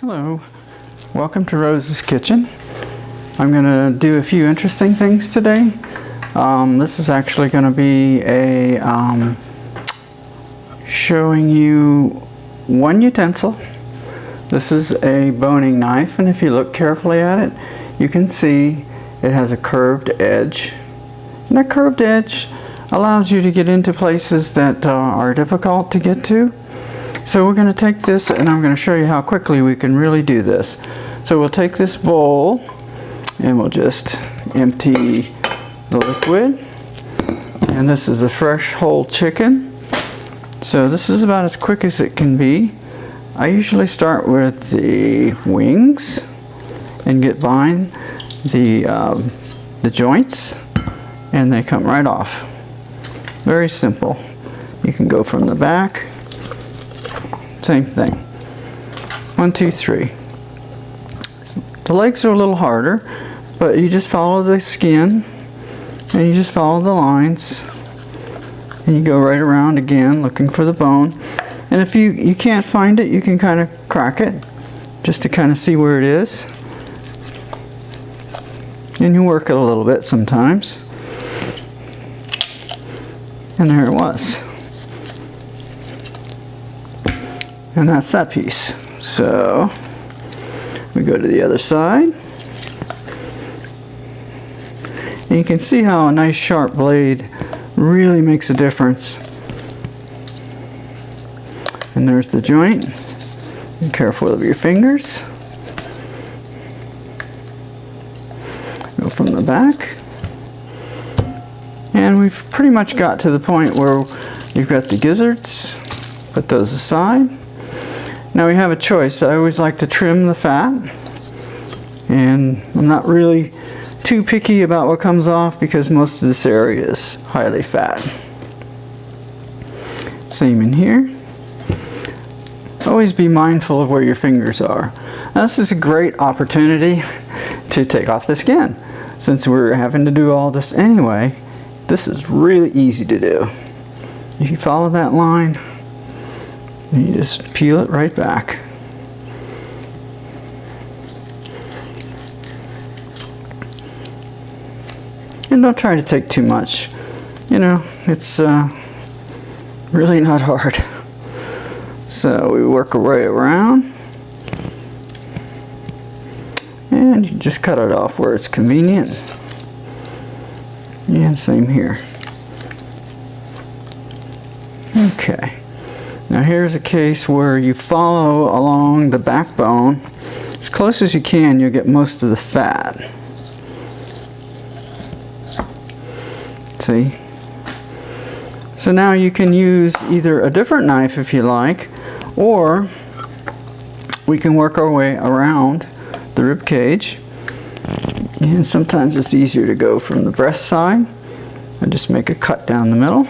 Hello, welcome to Rose's Kitchen. I'm going to do a few interesting things today. This is actually going to be a showing you one utensil. This is a boning knife, and if you look carefully at it, you can see it has a curved edge. And that curved edge allows you to get into places that are difficult to get to. So we're going to take this and I'm going to show you how quickly we can really do this. So we'll take this bowl and we'll just empty the liquid. And this is a fresh whole chicken. So this is about as quick as it can be. I usually start with the wings and get behind the joints, and they come right off. Very simple. You can go from the back. Same thing. 1, 2, 3. The legs are a little harder, but you just follow the skin and you just follow the lines and you go right around again looking for the bone. And if you can't find it, you can kind of crack it just to kind of see where it is. And you work it a little bit sometimes. And there it was. And that's that piece. So we go to the other side. And you can see how a nice sharp blade really makes a difference. And there's the joint. Be careful of your fingers. Go from the back. And we've pretty much got to the point where you've got the gizzards. Put those aside. Now we have a choice. I always like to trim the fat, and I'm not really too picky about what comes off because most of this area is highly fat. Same in here. Always be mindful of where your fingers are. Now, this is a great opportunity to take off the skin. Since we're having to do all this anyway, this is really easy to do. If you follow that line, and you just peel it right back. And don't try to take too much. You know, it's really not hard. So we work our way around. And you just cut it off where it's convenient. And same here. Okay. Now here's a case where you follow along the backbone. As close as you can, you'll get most of the fat. See? So now you can use either a different knife if you like, or we can work our way around the rib cage. And sometimes it's easier to go from the breast side. I just make a cut down the middle.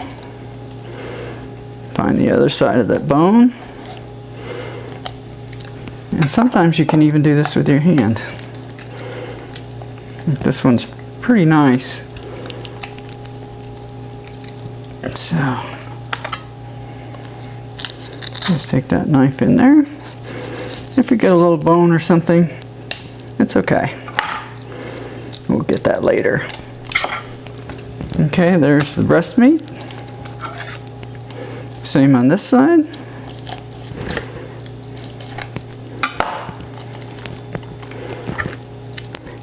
Find the other side of that bone. And sometimes you can even do this with your hand. This one's pretty nice. So, let's take that knife in there. If we get a little bone or something, it's okay. We'll get that later. Okay, there's the breast meat. Same on this side.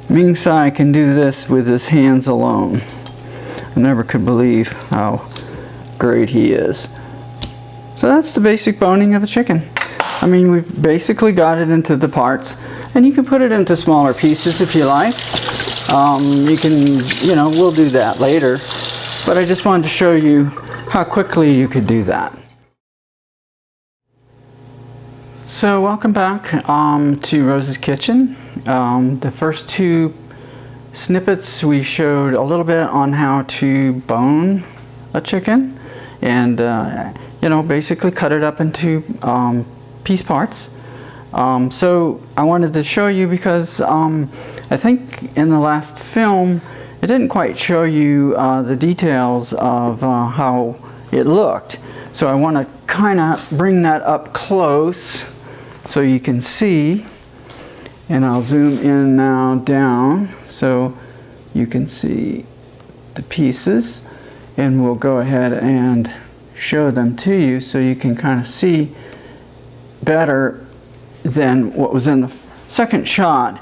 Ming Tsai can do this with his hands alone. I never could believe how great he is. So that's the basic boning of a chicken. I mean, we've basically got it into the parts, and you can put it into smaller pieces if you like. You can, you know, we'll do that later, but I just wanted to show you how quickly you could do that. So welcome back to Rose's Kitchen. The first two snippets we showed a little bit on how to bone a chicken and you know, basically cut it up into piece parts. So I wanted to show you because I think in the last film it didn't quite show you the details of how it looked. So I want to kind of bring that up close so you can see And I'll zoom in now down so you can see the pieces, and we'll go ahead and show them to you so you can kind of see better than what was in the second shot.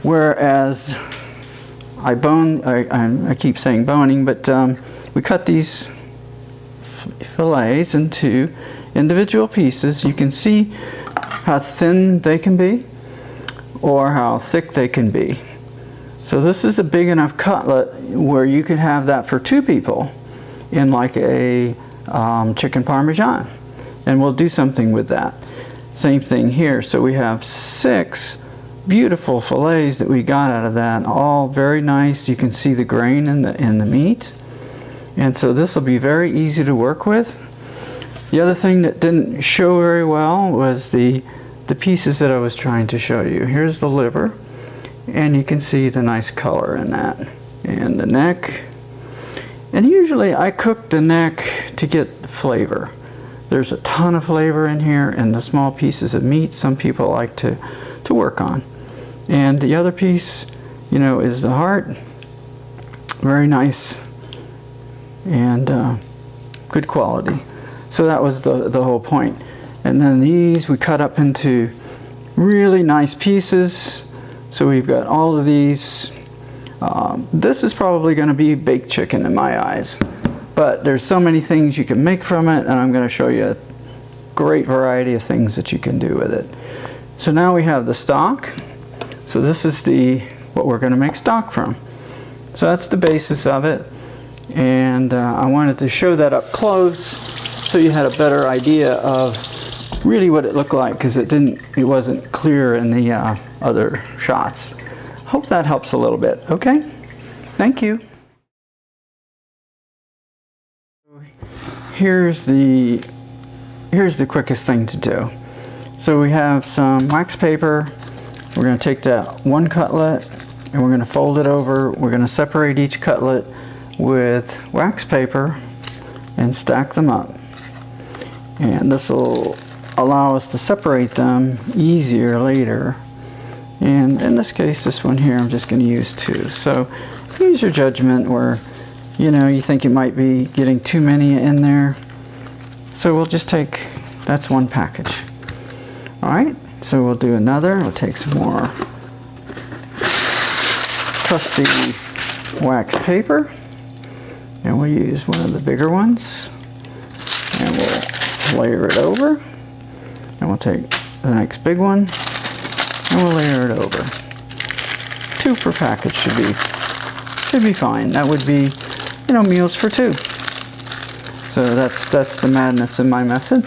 Whereas I keep saying boning, but we cut these fillets into individual pieces. You can see how thin they can be or how thick they can be. So this is a big enough cutlet where you could have that for 2 people in like a chicken parmesan, and we'll do something with that. Same thing here. So we have 6 beautiful fillets that we got out of that, all very nice. You can see the grain in the meat, and so this will be very easy to work with. The other thing that didn't show very well was the pieces that I was trying to show you. Here's the liver, and you can see the nice color in that, and the neck. And usually I cook the neck to get the flavor. There's a ton of flavor in here, and the small pieces of meat some people like to work on. And the other piece, you know, is the heart. Very nice and good quality. So that was the whole point. And then these we cut up into really nice pieces. So we've got all of these. This is probably going to be baked chicken in my eyes, but there's so many things you can make from it, and I'm going to show you a great variety of things that you can do with it. So now we have the stock. So this is what we're going to make stock from. So that's the basis of it, and I wanted to show that up close so you had a better idea of really what it looked like, because it wasn't clear in the other shots. Hope that helps a little bit. Okay, thank you. Here's the quickest thing to do. So we have some wax paper. We're going to take that one cutlet and we're going to fold it over. We're going to separate each cutlet with wax paper and stack them up. And this will allow us to separate them easier later. And in this case, this one here, I'm just going to use 2. So use your judgment where, you know, you think you might be getting too many in there. So we'll just take, that's one package. All right, so we'll do another. We'll take some more trusty wax paper, and we'll use one of the bigger ones, and we'll layer it over. And we'll take the next big one, and we'll layer it over. 2 per package should be fine. That would be, you know, meals for 2. So that's the madness in my method.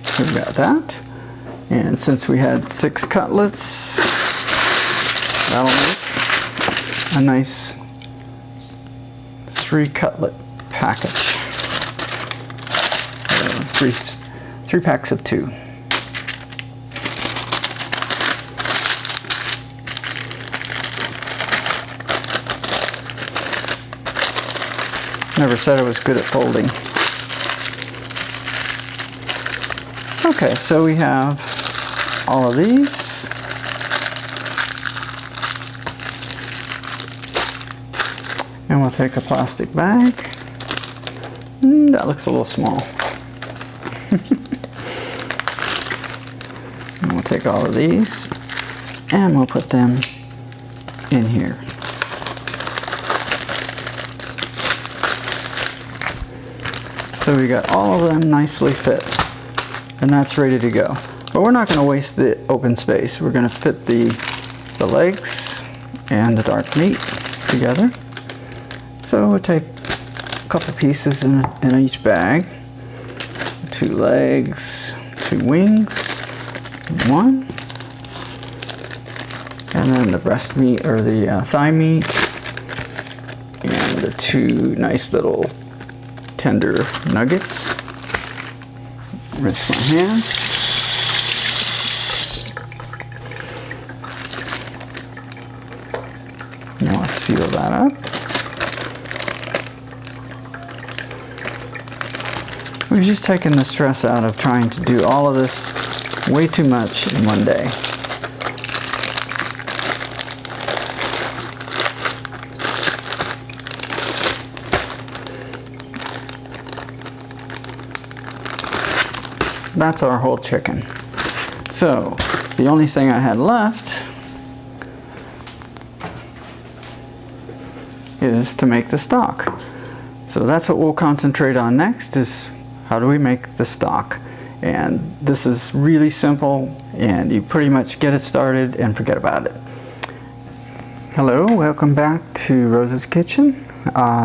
So we've got that, and since we had 6 cutlets, that'll make a nice 3 cutlet package. 3 packs of 2. Never said I was good at folding. Okay, so we have all of these. And we'll take a plastic bag. That looks a little small. And we'll take all of these and we'll put them in here. So we got all of them nicely fit, and that's ready to go. But we're not going to waste the open space. We're going to fit the legs and the dark meat together. So we'll take a couple pieces in each bag. 2 legs, 2 wings, 1. And then the breast meat, or the thigh meat, and the 2 nice little tender nuggets. Rinse my hands. Now I'll seal that up. We've just taken the stress out of trying to do all of this Way too much in one day. That's our whole chicken. So the only thing I had left is to make the stock. So that's what we'll concentrate on next, is how do we make the stock. And this is really simple, and you pretty much get it started and forget about it. Hello, welcome back to Rose's Kitchen.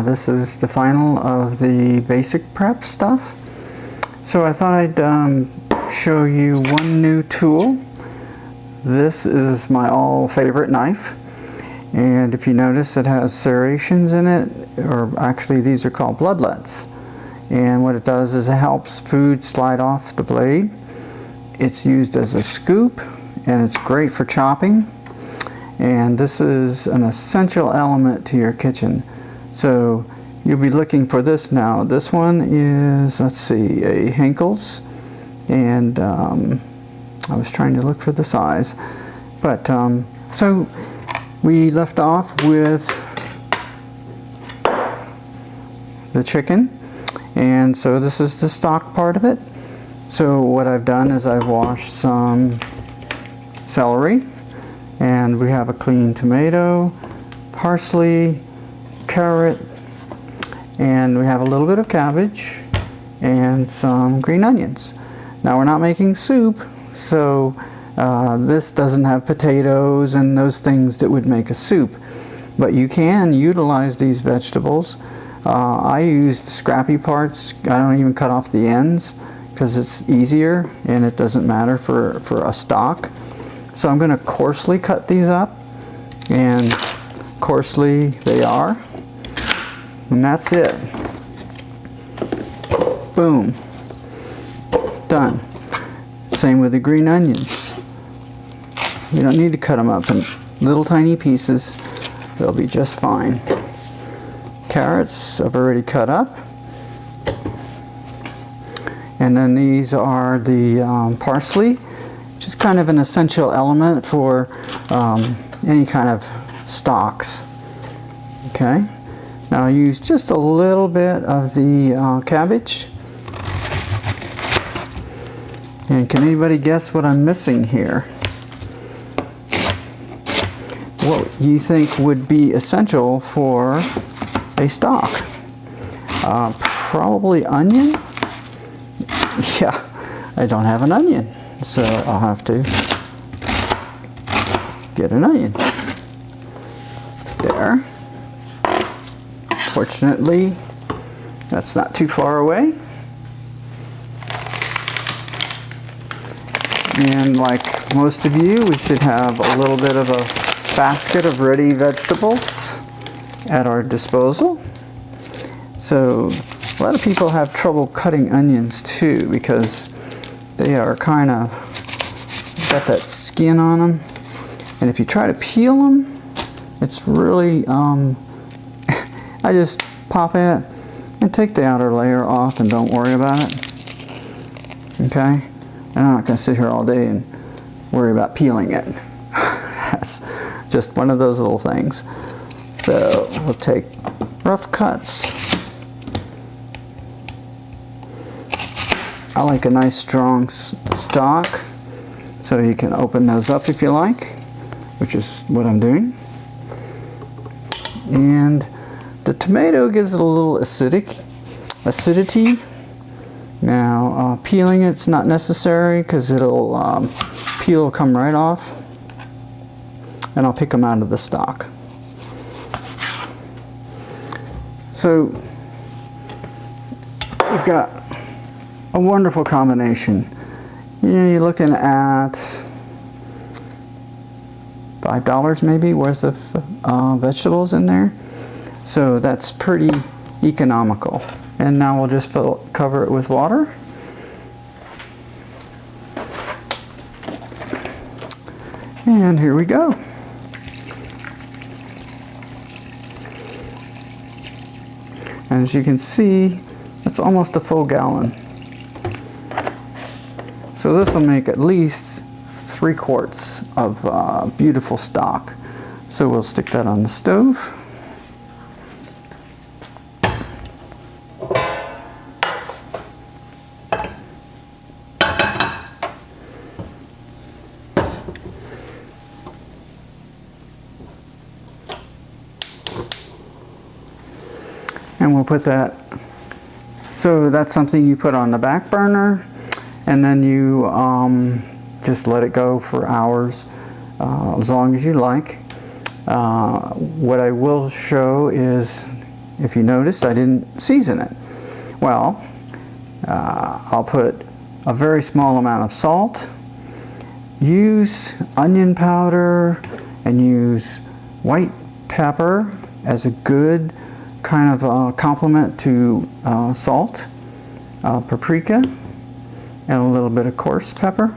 This is the final of the basic prep stuff. So I thought I'd show you one new tool. This is my all favorite knife, and if you notice, it has serrations in it, or actually these are called bloodlets. And what it does is it helps food slide off the blade. It's used as a scoop, and it's great for chopping. And this is an essential element to your kitchen. So you'll be looking for this now. This one is, let's see, a Henckels, and I was trying to look for the size. But so we left off with the chicken, and so this is the stock part of it. So what I've done is I've washed some celery, and we have a clean tomato, parsley, carrot, and we have a little bit of cabbage and some green onions. Now we're not making soup, so this doesn't have potatoes and those things that would make a soup, but you can utilize these vegetables. I use the scrappy parts. I don't even cut off the ends because it's easier and it doesn't matter for a stock. So I'm going to coarsely cut these up, and coarsely they are. And that's it. Boom. Done. Same with the green onions. You don't need to cut them up in little tiny pieces. They'll be just fine. Carrots I've already cut up. And then these are the parsley, which is kind of an essential element for any kind of stocks. Okay. Now I use just a little bit of the cabbage. And can anybody guess what I'm missing here? What you think would be essential for a stock? Probably onion? Yeah, I don't have an onion, so I'll have to get an onion. There. Fortunately, that's not too far away. And like most of you, we should have a little bit of a basket of ready vegetables at our disposal. So a lot of people have trouble cutting onions too, because they are kind of got that skin on them. And if you try to peel them, it's really, I just pop it and take the outer layer off and don't worry about it. Okay? And I'm not going to sit here all day and worry about peeling it. That's just one of those little things. So we'll take rough cuts. I like a nice strong stock, so you can open those up if you like, which is what I'm doing. And the tomato gives it a little acidity. Now peeling it's not necessary, because it'll peel will come right off, and I'll pick them out of the stock. So we've got a wonderful combination. You know, you're looking at $5 maybe worth of vegetables in there. So that's pretty economical. And now we'll just cover it with water. And here we go. And as you can see, it's almost a full gallon. So this will make at least 3 quarts of beautiful stock. So we'll stick that on the stove. And we'll put that, so that's something you put on the back burner, and then you just let it go for hours, as long as you like. What I will show is, if you notice, I didn't season it. Well, I'll put a very small amount of salt, use onion powder, and use white pepper as a good kind of complement to salt, paprika, and a little bit of coarse pepper.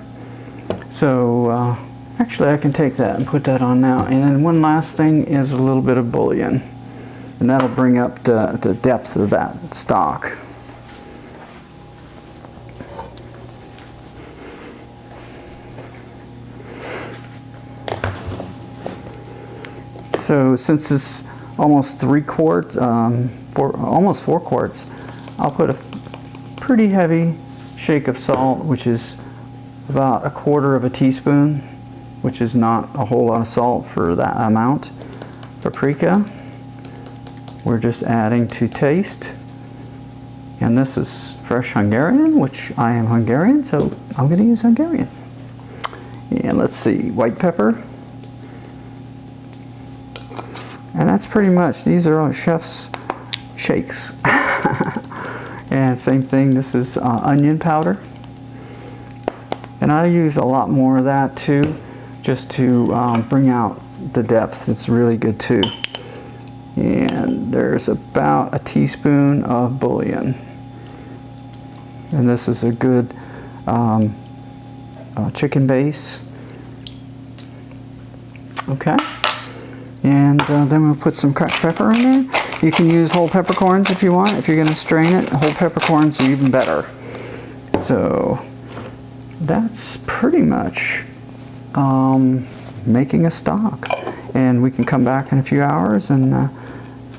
So actually I can take that and put that on now. And then one last thing is a little bit of bouillon, and that'll bring up the depth of that stock. So since it's almost 3 quarts, almost 4 quarts, I'll put a pretty heavy shake of salt, which is about 1/4 teaspoon, which is not a whole lot of salt for that amount. Paprika, we're just adding to taste. And this is fresh Hungarian, which I am Hungarian, so I'm going to use Hungarian. And let's see, white pepper. And that's pretty much, these are all chef's shakes. And same thing, this is onion powder. And I use a lot more of that too, just to bring out the depth. It's really good too. And there's about 1 teaspoon of bouillon. And this is a good chicken base. Okay. And then we'll put some cracked pepper in there. You can use whole peppercorns if you want. If you're going to strain it, whole peppercorns are even better. So that's pretty much making a stock. And we can come back in a few hours and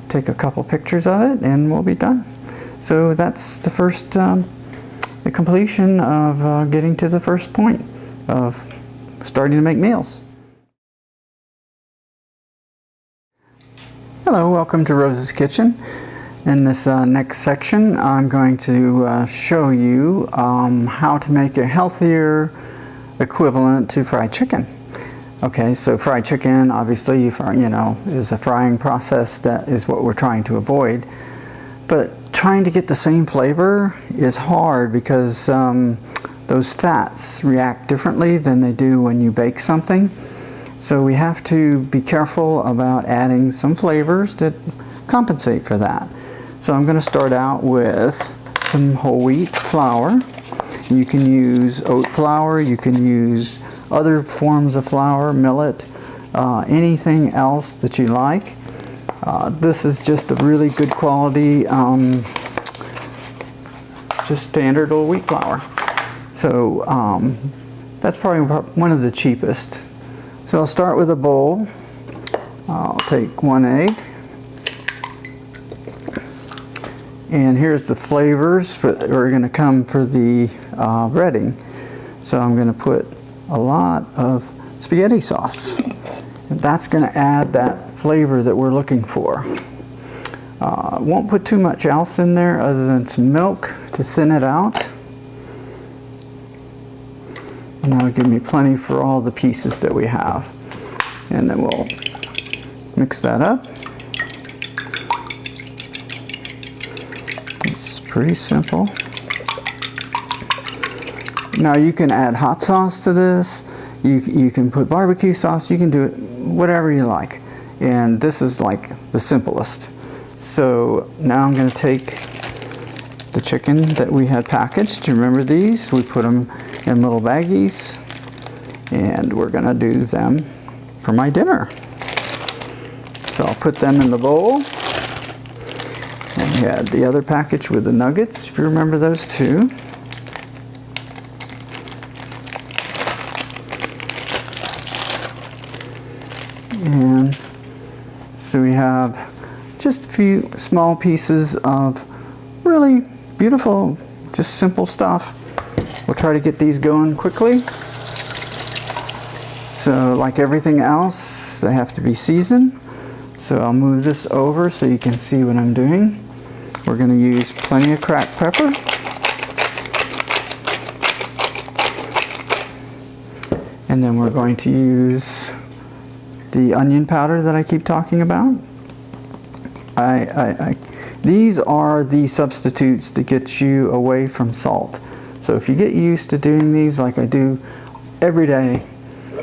take a couple pictures of it, and we'll be done. So that's the first, the completion of getting to the first point of starting to make meals. Hello, welcome to Rose's Kitchen. In this next section, I'm going to show you how to make a healthier equivalent to fried chicken. Okay, so fried chicken, obviously, you know, is a frying process. That is what we're trying to avoid. But trying to get the same flavor is hard because those fats react differently than they do when you bake something. So we have to be careful about adding some flavors that compensate for that. So I'm going to start out with some whole wheat flour. You can use oat flour, you can use other forms of flour, millet, anything else that you like. This is just a really good quality, just standard old wheat flour. So that's probably one of the cheapest. So I'll start with a bowl. I'll take 1 egg. And here's the flavors that are going to come for the breading. So I'm going to put a lot of spaghetti sauce. And that's going to add that flavor that we're looking for. Won't put too much else in there other than some milk to thin it out. And that'll give me plenty for all the pieces that we have. And then we'll mix that up. It's pretty simple. Now you can add hot sauce to this. You can put barbecue sauce. You can do it whatever you like. And this is like the simplest. So now I'm going to take the chicken that we had packaged. Do you remember these? We put them in little baggies, and we're going to do them for my dinner. So I'll put them in the bowl. And we had the other package with the nuggets, if you remember those too. So we have just a few small pieces of really beautiful, just simple stuff. We'll try to get these going quickly. So like everything else, they have to be seasoned. So I'll move this over so you can see what I'm doing. We're going to use plenty of cracked pepper. And then we're going to use the onion powder that I keep talking about. These are the substitutes to get you away from salt. So if you get used to doing these like I do every day,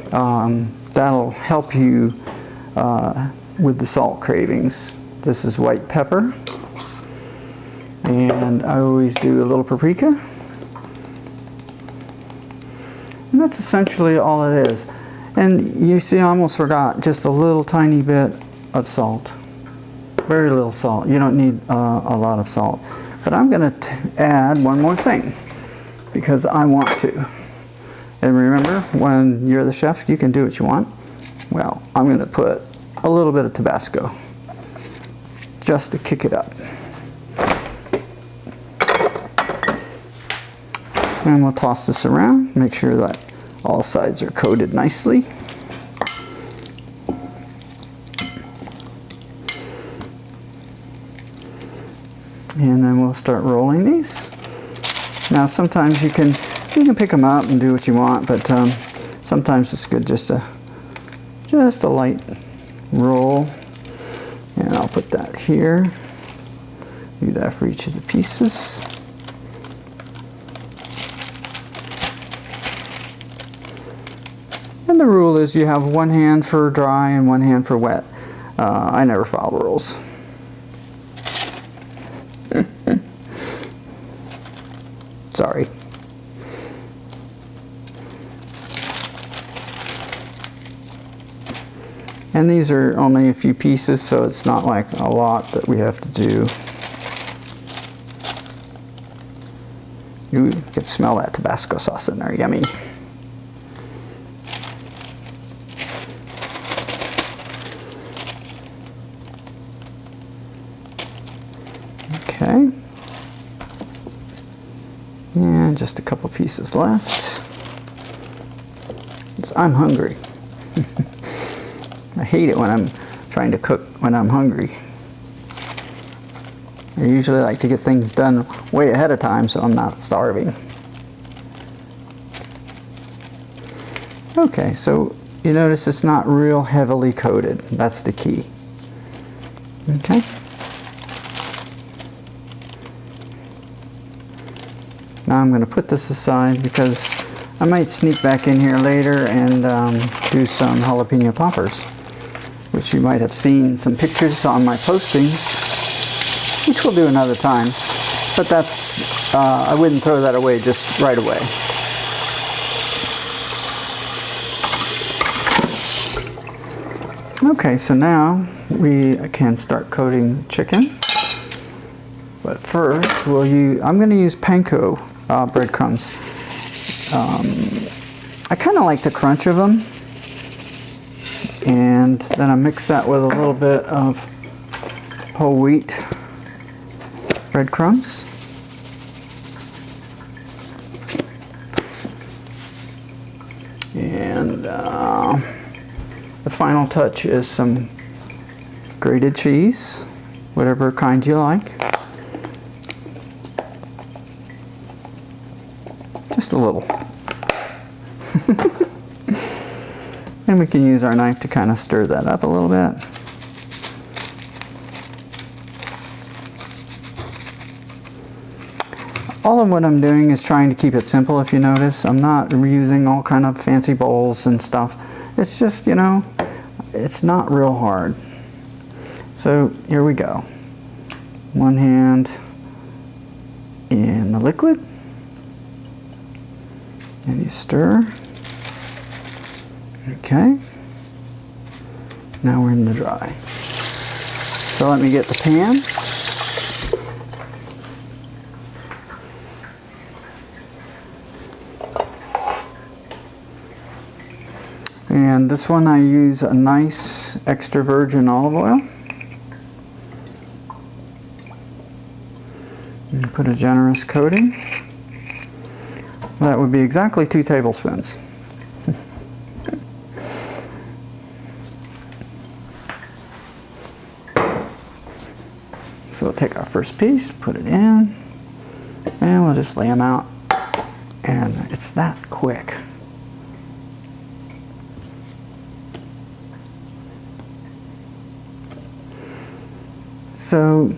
that'll help you with the salt cravings. This is white pepper, and I always do a little paprika, and that's essentially all it is. And you see, I almost forgot just a little tiny bit of salt. Very little salt. You don't need a lot of salt. But I'm going to add one more thing because I want to. And remember, when you're the chef, you can do what you want. Well, I'm going to put a little bit of Tabasco just to kick it up. And we'll toss this around, make sure that all sides are coated nicely. And then we'll start rolling these. Now sometimes you can pick them up and do what you want, but sometimes it's good just a light roll. And I'll put that here. Do that for each of the pieces. And the rule is you have one hand for dry and one hand for wet. I never follow the rules. Sorry. And these are only a few pieces, so it's not like a lot that we have to do. Ooh, you can smell that Tabasco sauce in there, yummy. Okay. And just a couple pieces left. I'm hungry. I hate it when I'm trying to cook when I'm hungry. I usually like to get things done way ahead of time so I'm not starving. Okay, so you notice it's not real heavily coated. That's the key. Okay. Now I'm going to put this aside because I might sneak back in here later and do some jalapeno poppers, which you might have seen some pictures on my postings, which we'll do another time. But that's, I wouldn't throw that away just right away. Okay, so now we can start coating chicken. But first, I'm going to use panko breadcrumbs. I kind of like the crunch of them. And then I mix that with a little bit of whole wheat breadcrumbs. And the final touch is some grated cheese, whatever kind you like. Just a little. And we can use our knife to kind of stir that up a little bit. All of what I'm doing is trying to keep it simple, if you notice. I'm not using all kind of fancy bowls and stuff. It's just, you know, it's not real hard. So here we go. One hand in the liquid. And you stir. Okay. Now we're in the dry. So let me get the pan. And this one I use a nice extra virgin olive oil. And put a generous coating. That would be exactly 2 tablespoons. So we'll take our first piece, put it in, and we'll just lay them out. And it's that quick. So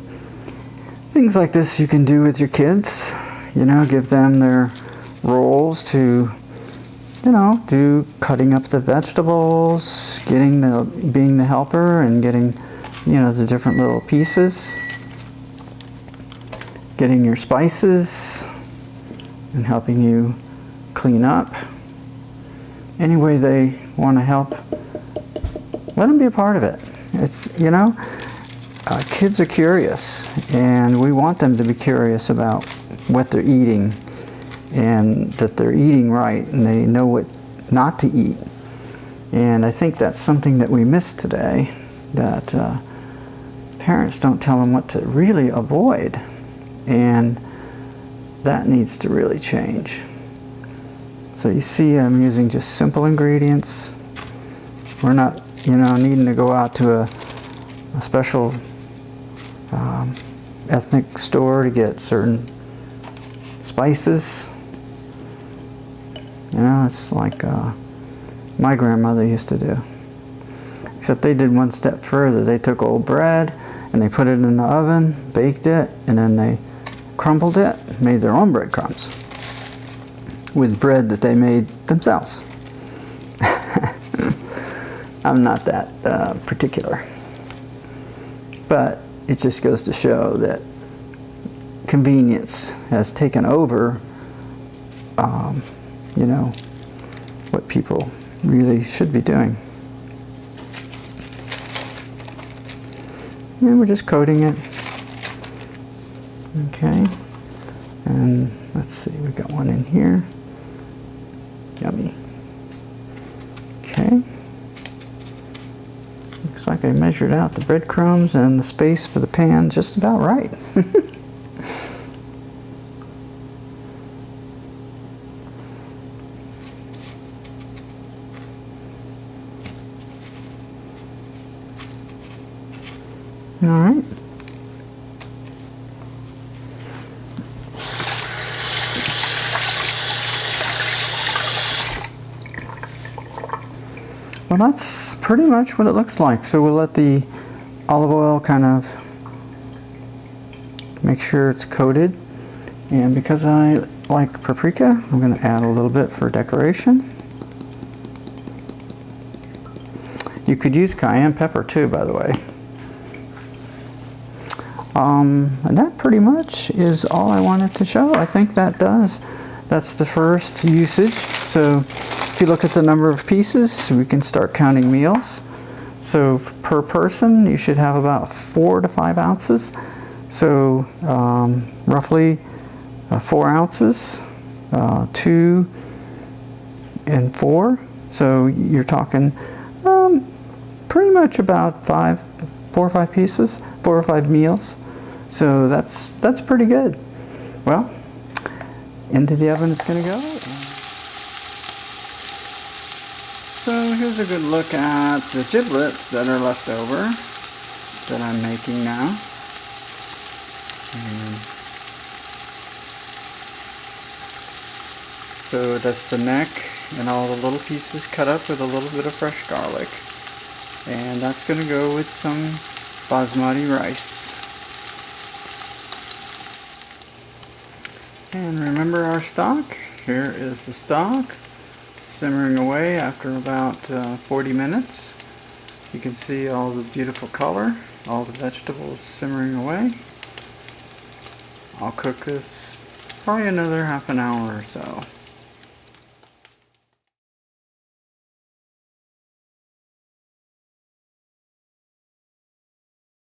things like this you can do with your kids, you know, give them their roles to, you know, do cutting up the vegetables, being the helper and getting, you know, the different little pieces, getting your spices and helping you clean up. Any way they want to help, let them be a part of it. It's, you know, kids are curious, and we want them to be curious about what they're eating and that they're eating right and they know what not to eat. And I think that's something that we miss today, that parents don't tell them what to really avoid, and that needs to really change. So you see I'm using just simple ingredients. We're not, you know, needing to go out to a special ethnic store to get certain spices. You know, it's like my grandmother used to do. Except they did one step further. They took old bread and they put it in the oven, baked it, and then they crumbled it, made their own breadcrumbs with bread that they made themselves. I'm not that particular. But it just goes to show that convenience has taken over, you know, what people really should be doing. And we're just coating it. Okay. And let's see, we got one in here. Yummy. Okay. Looks like I measured out the breadcrumbs and the space for the pan just about right. All right. Well, that's pretty much what it looks like. So we'll let the olive oil kind of make sure it's coated. And because I like paprika, I'm going to add a little bit for decoration. You could use cayenne pepper too, by the way. And that pretty much is all I wanted to show. I think that's the first usage. So if you look at the number of pieces, we can start counting meals. So per person, you should have about 4 to 5 ounces. So roughly 4 ounces, 2 and 4. So you're talking pretty much about 4 or 5 pieces, 4 or 5 meals. So that's pretty good. Well, into the oven it's going to go. So here's a good look at the giblets that are left over that I'm making now. So that's the neck and all the little pieces cut up with a little bit of fresh garlic. And that's going to go with some basmati rice. And remember our stock? Here is the stock, simmering away after about 40 minutes. You can see all the beautiful color, all the vegetables simmering away. I'll cook this probably another half an hour or so.